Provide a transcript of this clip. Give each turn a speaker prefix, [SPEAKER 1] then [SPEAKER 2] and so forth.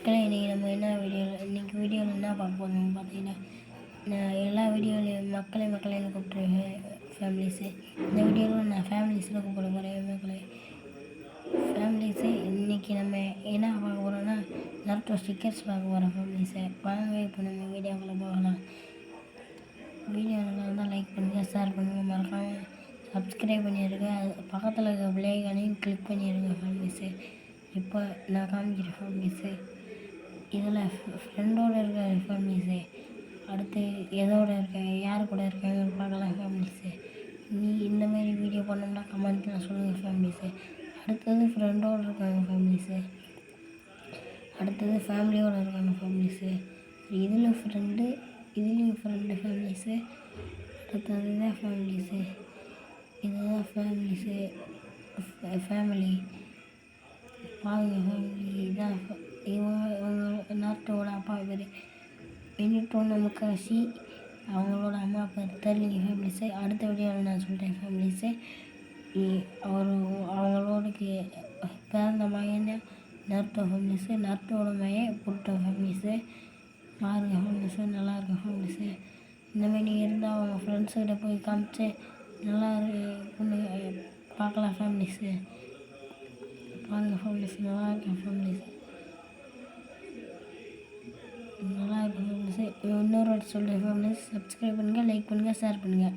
[SPEAKER 1] மக்களே, இன்றைக்கி நம்ம இன்றைக்கி வீடியோவில் என்ன பார்க்க போகிறோம்னு பார்த்தீங்கன்னா, நான் எல்லா வீடியோலையும் மக்களேன்னு கூப்பிட்ருவேன் ஃபேமிலிஸு. இந்த வீடியோவில் நான் ஃபேமிலிஸில் கூப்பிட போகிறேன் மக்களே. ஃபேமிலிஸு இன்றைக்கி நம்ம என்ன பார்க்க போகிறோன்னா, நருட்டோ ஸ்டிக்கர்ஸ் பார்க்க போகிறோம் ஃபேமிலிஸை. வாங்க இப்போ நம்ம வீடியோக்குள்ளே போகலாம். வீடியோ நல்லா இருந்தால் லைக் பண்ணுங்கள், ஷேர் பண்ணுங்கள், மறக்காமல் சப்ஸ்கிரைப் பண்ணிடுங்க. அது பக்கத்தில் இருக்க பிள்ளைகளையும் கிளிக் பண்ணிடுங்க ஃபேமிலிஸு. இப்போ நான் காமிக்கிறேன் ஃபேமிலிஸு. இதில் ஃப்ரெண்டோடு இருக்க ஃபேமிலிஸு, அடுத்து எதோடு இருக்க, யார் கூட இருக்காங்கன்னு பார்க்கலாம் ஃபேமிலிஸு. நீ இந்தமாரி வீடியோ பண்ணோம்னா கமெண்ட்டில் சொல்லுங்கள் ஃபேமிலிஸு. அடுத்தது ஃப்ரெண்டோடு இருக்காங்க ஃபேமிலிஸு, அடுத்தது ஃபேமிலியோடு இருக்காங்க ஃபேமிலிஸு. இதுலேயும் ஃப்ரெண்டு ஃபேமிலிஸு. அடுத்தது தான் ஃபேமிலிஸு. இதுதான் ஃபேமிலிஸு. ஃபேமிலி பாருங்க ஃபேமிலி. இதான் இவங்க நாட்டோட அப்பா பேர் பெனிட்டோ முக்காசி, அவங்களோட அம்மா பேர் தெரியல ஃபேமிலிஸு. அடுத்த வீடியோவில் நான் சொல்கிறேன் ஃபேமிலிஸு. அவங்களோட பிறந்த மகன் நருட்டோ ஃபேமிலிஸு, நருட்டோட மகன் புருட்டோ ஃபேமிலிஸு. பாருங்கள் ஃபேமிலிஸு, நல்லாயிருக்கும் ஃபேமிலிஸு. இந்தமாரி இருந்தால் அவங்க ஃப்ரெண்ட்ஸுக்கிட்ட போய் காமிச்சு நல்லா பார்க்கலாம் ஃபேமிலிஸு. பாருங்கள் ஃபேமிலிஸ், நல்லா இருக்கும் ஃபேமிலிஸ், நல்லா இருக்கும் ஃபேமிலிஸு. இன்னொரு வாட்டி சொல்கிறேன் ஃபேமிலிஸ், சப்ஸ்கிரைப் பண்ணுங்கள், லைக் பண்ணுங்கள், ஷேர் பண்ணுங்கள்.